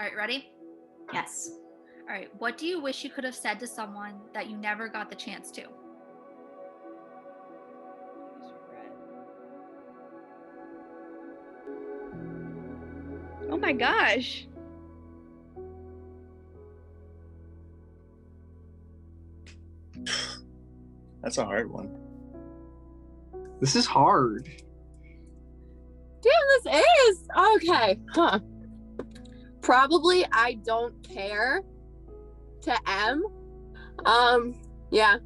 All right, ready? Yes. All right. What do you wish you could have said to someone that you never got the chance to? Oh my gosh. That's a hard one. This is hard. Damn, this is okay. Probably I don't care to M. Yeah.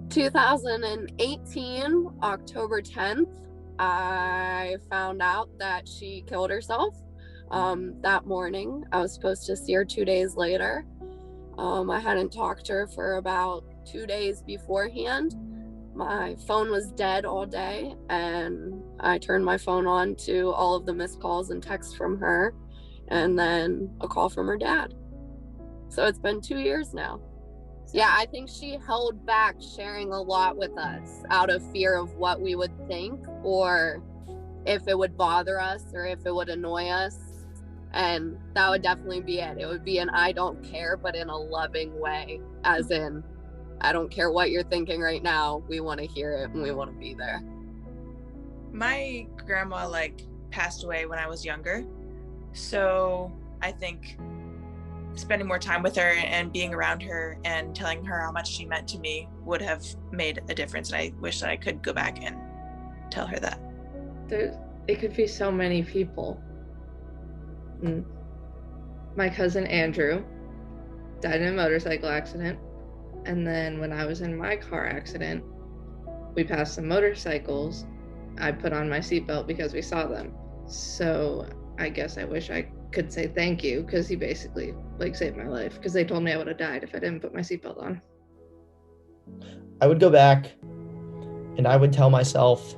2018, October 10th, I found out that she killed herself. That morning, I was supposed to see her 2 days later. I hadn't talked to her for about 2 days beforehand. My phone was dead all day, and I turned my phone on to all of the missed calls and texts from her, and then a call from her dad. So it's been 2 years now. Yeah, I think she held back sharing a lot with us out of fear of what we would think, or if it would bother us, or if it would annoy us. And that would definitely be it. It would be an I don't care, but in a loving way, as in, I don't care what you're thinking right now. We want to hear it and we want to be there. My grandma passed away when I was younger. So I think spending more time with her and being around her and telling her how much she meant to me would have made a difference. And I wish that I could go back and tell her that. It could be so many people. My cousin Andrew died in a motorcycle accident. And then when I was in my car accident, we passed some motorcycles. I put on my seatbelt because we saw them. So I guess I wish I could say thank you, because he basically saved my life, because they told me I would have died if I didn't put my seatbelt on. I would go back and I would tell myself,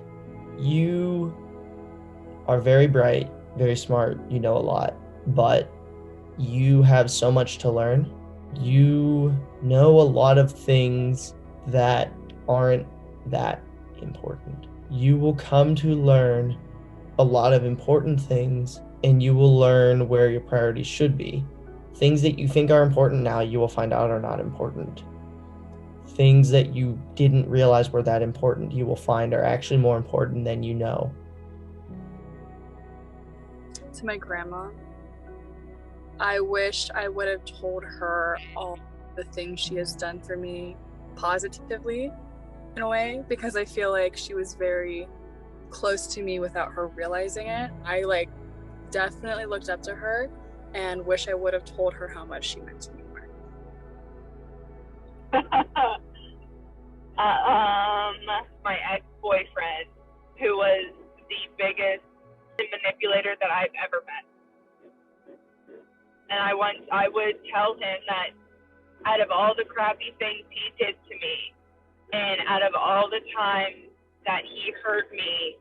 you are very bright, very smart, you know a lot, but you have so much to learn. You know a lot of things that aren't that important. You will come to learn a lot of important things, and you will learn where your priorities should be. Things that you think are important now, you will find out are not important. Things that you didn't realize were that important, you will find are actually more important than you know. To my grandma, I wish I would have told her all the things she has done for me positively, in a way, because I feel like she was very close to me without her realizing it. I definitely looked up to her and wish I would have told her how much she meant to me more. My ex-boyfriend, who was the biggest manipulator that I've ever met. And I would tell him that out of all the crappy things he did to me, and out of all the times that he hurt me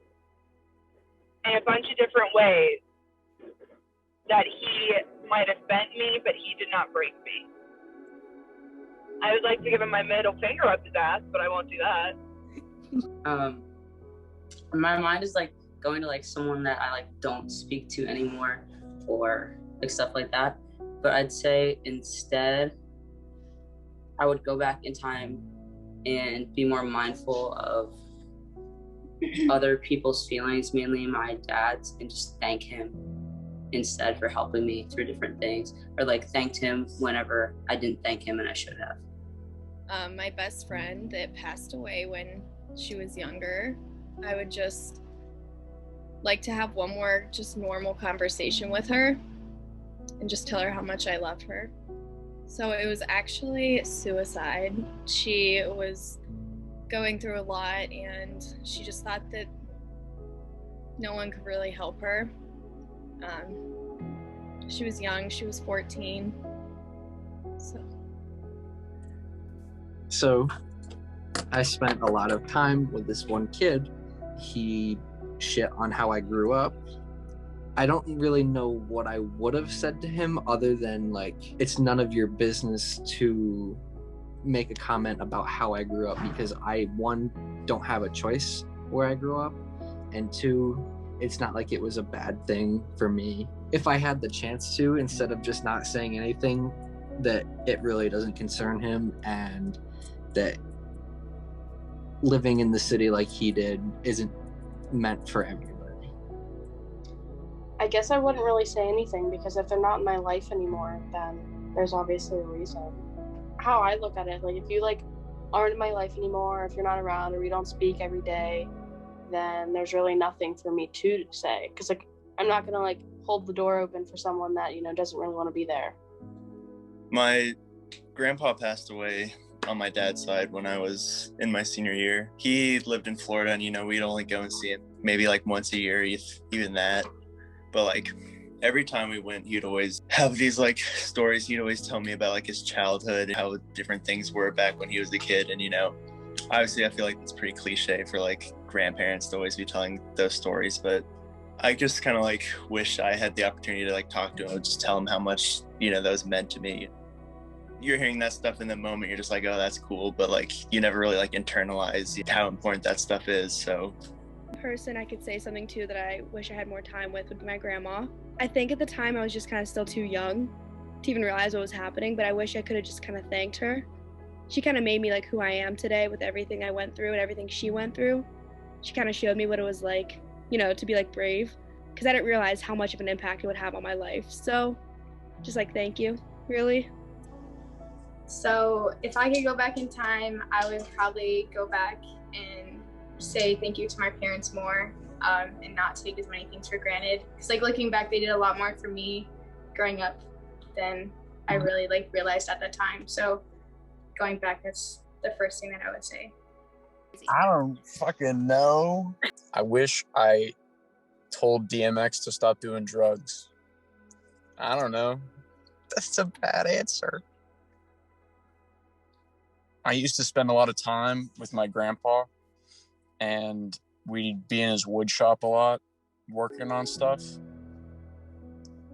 in a bunch of different ways, that he might have bent me, but he did not break me. I would like to give him my middle finger up his ass, but I won't do that. My mind is going to someone that I don't speak to anymore, or stuff like that. But I'd say instead, I would go back in time and be more mindful of other people's feelings, mainly my dad's, and just thank him instead for helping me through different things, or thanked him whenever I didn't thank him and I should have. My best friend that passed away when she was younger, I would just like to have one more just normal conversation with her and just tell her how much I love her. So it was actually suicide. She was going through a lot, and she just thought that no one could really help her. She was young, she was 14. So I spent a lot of time with this one kid. He shit on how I grew up. I don't really know what I would have said to him other than it's none of your business to make a comment about how I grew up, because I, one, don't have a choice where I grew up, and two, it's not like it was a bad thing for me if I had the chance to, instead of just not saying anything, that it really doesn't concern him, and that living in the city like he did isn't meant for everybody. I guess I wouldn't really say anything, because if they're not in my life anymore, then there's obviously a reason. How I look at it, like, if you like aren't in my life anymore, if you're not around, or we don't speak every day, then there's really nothing for me to say, because like I'm not gonna like hold the door open for someone that, you know, doesn't really want to be there. My grandpa passed away on my dad's side when I was in my senior year. He lived in Florida, and, you know, we'd only go and see him maybe like once a year, if even that. But like every time we went, he'd always have these like stories. He'd always tell me about like his childhood and how different things were back when he was a kid. And, you know, obviously I feel like it's pretty cliche for like grandparents to always be telling those stories, but I just kind of like wish I had the opportunity to like talk to him and just tell him how much, you know, that was meant to me. You're hearing that stuff in the moment, you're just like, oh, that's cool, but like you never really like internalize how important that stuff is. So Person I could say something to that I wish I had more time with would be my grandma. I think at the time I was just kind of still too young to even realize what was happening, but I wish I could have just kind of thanked her. She kind of made me like who I am today with everything I went through and everything she went through. She kind of showed me what it was like, you know, to be like brave, because I didn't realize how much of an impact it would have on my life. So just like, thank you, really. So if I could go back in time, I would probably go back and say thank you to my parents more, and not take as many things for granted. Because like looking back, they did a lot more for me growing up than I really like realized at that time. So going back, that's the first thing that I would say. I don't fucking know. I wish I told DMX to stop doing drugs. I don't know. That's a bad answer. I used to spend a lot of time with my grandpa, and we'd be in his wood shop a lot, working on stuff.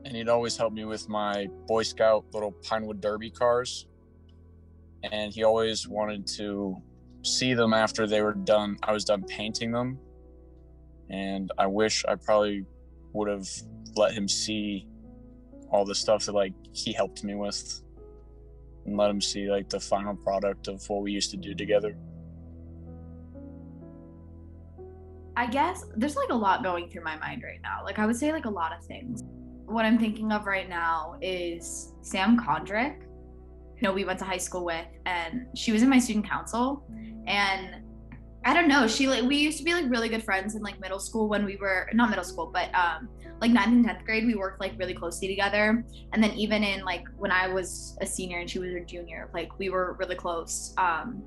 And he'd always help me with my Boy Scout little Pinewood Derby cars. And he always wanted to see them after they were done. I was done painting them. And I wish I probably would have let him see all the stuff that like he helped me with, and let him see like the final product of what we used to do together. I guess there's like a lot going through my mind right now. Like I would say like a lot of things. What I'm thinking of right now is Sam Condrick, who we went to high school with, and she was in my student council. And I don't know, we used to be like really good friends in like middle school when we were, not middle school, but like 9th and 10th grade, we worked like really closely together. And then even in like when I was a senior and she was a junior, like we were really close. And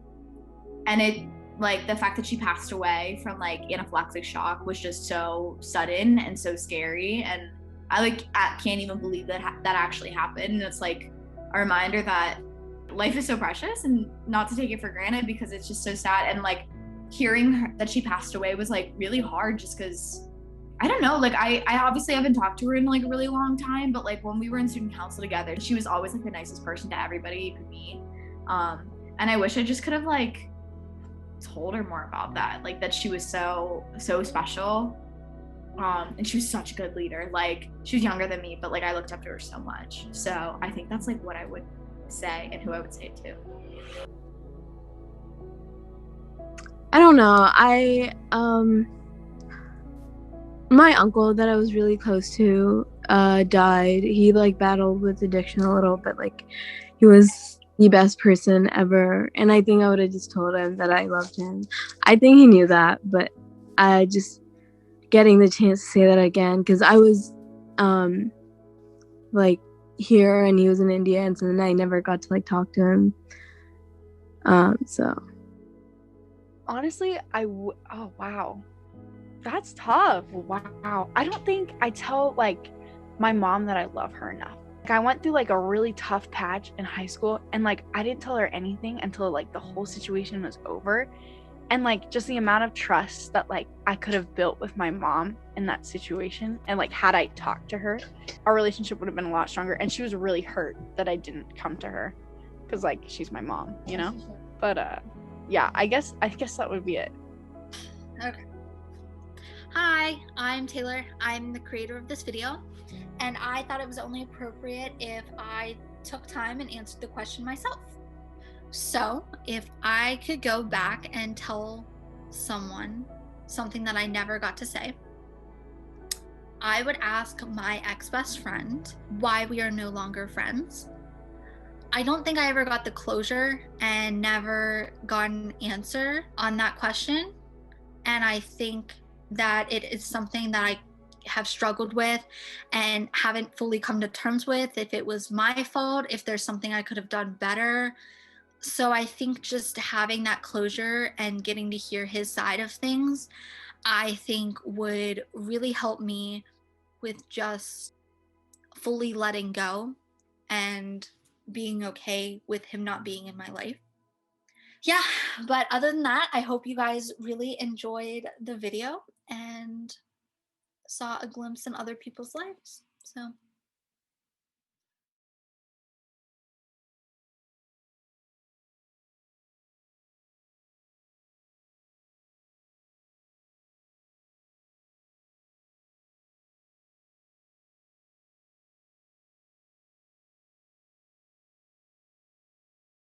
it, like the fact that she passed away from like anaphylactic shock was just so sudden and so scary. And I can't even believe that that actually happened. And it's like a reminder that life is so precious and not to take it for granted, because it's just so sad. And like hearing that she passed away was like really hard, just because I don't know, like I obviously haven't talked to her in like a really long time, but like when we were in student council together, she was always like the nicest person to everybody you could meet. And I wish I just could have like told her more about that, like that she was so special. And she was such a good leader. Like she was younger than me, but like I looked up to her so much. So I think that's like what I would say and who I would say it to. I don't know. My uncle that I was really close to died. He like battled with addiction a little, but like he was the best person ever. And I think I would have just told him that I loved him. I think he knew that, but I just getting the chance to say that again, because I was like here and he was in India, and so then I never got to like talk to him. So honestly, oh wow, that's tough. Wow, I don't think I tell like my mom that I love her enough. Like I went through like a really tough patch in high school, and like I didn't tell her anything until like the whole situation was over. And like just the amount of trust that like I could have built with my mom in that situation, and like had I talked to her, our relationship would have been a lot stronger. And she was really hurt that I didn't come to her, because like she's my mom, you know. But yeah, I guess that would be it. Okay. Hi, I'm Taylor. I'm the creator of this video. And I thought it was only appropriate if I took time and answered the question myself. So if I could go back and tell someone something that I never got to say, I would ask my ex-best friend why we are no longer friends. I don't think I ever got the closure and never got an answer on that question. And I think that it is something that I have struggled with and haven't fully come to terms with, if it was my fault, if there's something I could have done better. So I think just having that closure and getting to hear his side of things, I think would really help me with just fully letting go and being okay with him not being in my life. Yeah, but other than that, I hope you guys really enjoyed the video and saw a glimpse in other people's lives. So